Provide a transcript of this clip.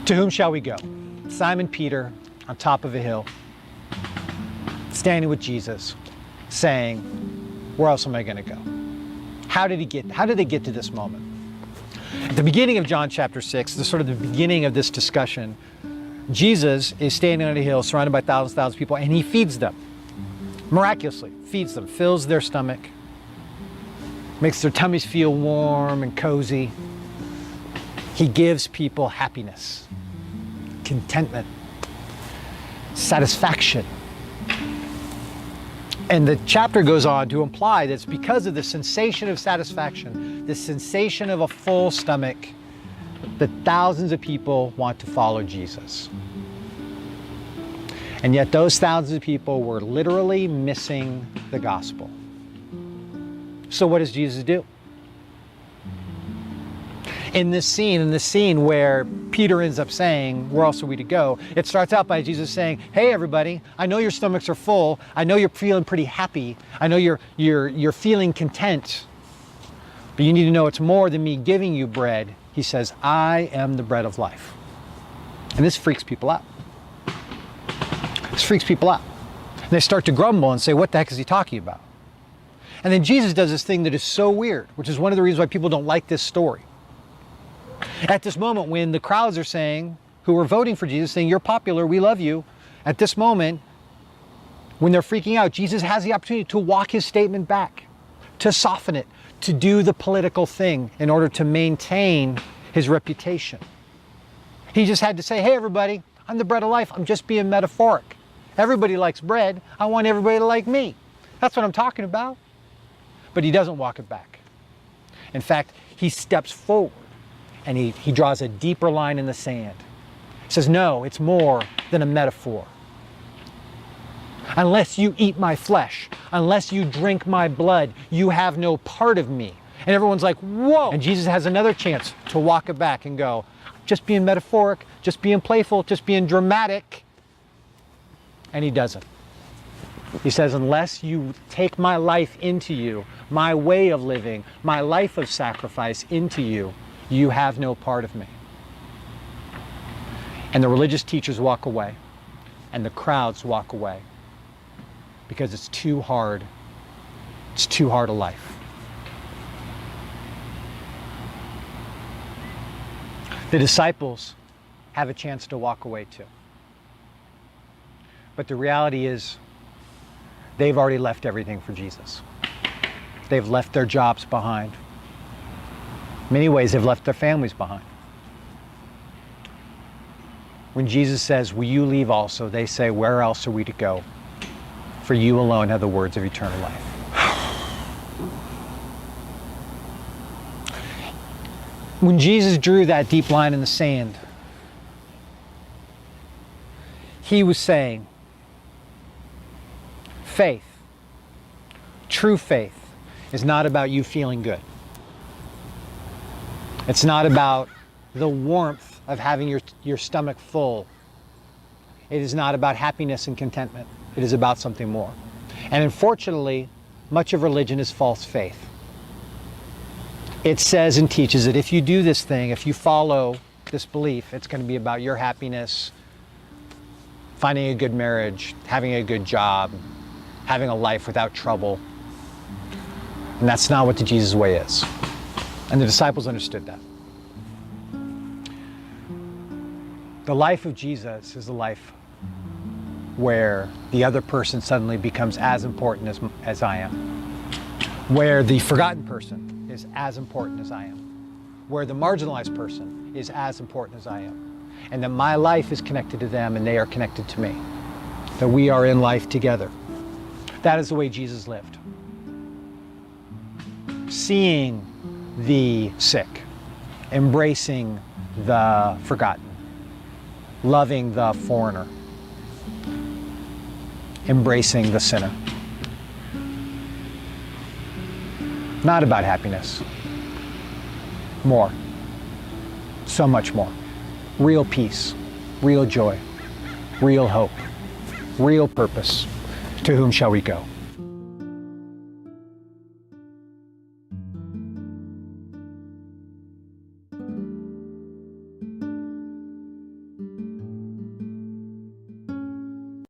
To whom shall we go? Simon Peter on top of a hill, standing with Jesus, saying, where else am I going to go? How did they get to this moment? At the beginning of John chapter 6, the sort of the beginning of this discussion, Jesus is standing on a hill surrounded by thousands of people, and he feeds them. Miraculously feeds them, fills their stomach, makes their tummies feel warm and cozy. He gives people happiness, contentment, satisfaction. And the chapter goes on to imply that it's because of the sensation of satisfaction, the sensation of a full stomach, that thousands of people want to follow Jesus. And yet those thousands of people were literally missing the gospel. So what does Jesus do? In this scene where Peter ends up saying, where else are we to go? It starts out by Jesus saying, hey everybody, I know your stomachs are full. I know you're feeling pretty happy. I know you're feeling content. But you need to know it's more than me giving you bread. He says, I am the bread of life. And this freaks people out. This freaks people out. And they start to grumble and say, what the heck is he talking about? And then Jesus does this thing that is so weird, which is one of the reasons why people don't like this story. At this moment, when the crowds are saying, who are voting for Jesus, saying, you're popular, we love you, at this moment, when they're freaking out, Jesus has the opportunity to walk his statement back, to soften it, to do the political thing in order to maintain his reputation. He just had to say, hey everybody, I'm the bread of life. I'm just being metaphoric. Everybody likes bread. I want everybody to like me. That's what I'm talking about. But he doesn't walk it back. In fact, he steps forward and he draws a deeper line in the sand. He says, no, it's more than a metaphor. Unless you eat my flesh, unless you drink my blood, you have no part of me. And everyone's like, whoa. And Jesus has another chance to walk it back and go, just being metaphoric, just being playful, just being dramatic. And he doesn't. He says, unless you take my life into you, my way of living, my life of sacrifice into you, you have no part of me. And the religious teachers walk away, and the crowds walk away, because it's too hard. It's too hard a life. The disciples have a chance to walk away too. But the reality is, they've already left everything for Jesus. They've left their jobs behind. In many ways, they've left their families behind. When Jesus says, will you leave also? They say, where else are we to go? For you alone have the words of eternal life. When Jesus drew that deep line in the sand, he was saying, faith, true faith, is not about you feeling good. It's not about the warmth of having your stomach full. It is not about happiness and contentment. It is about something more. And unfortunately, much of religion is false faith. It says and teaches that if you do this thing, if you follow this belief, it's going to be about your happiness, finding a good marriage, having a good job, having a life without trouble. And that's not what the Jesus way is. And the disciples understood that. The life of Jesus is a life where the other person suddenly becomes as important as I am. Where the forgotten person is as important as I am. Where the marginalized person is as important as I am. And that my life is connected to them and they are connected to me. That we are in life together. That is the way Jesus lived. Seeing the sick, embracing the forgotten, loving the foreigner, embracing the sinner. Not about happiness. More. So much more. Real peace, real joy, real hope, real purpose. To whom shall we go?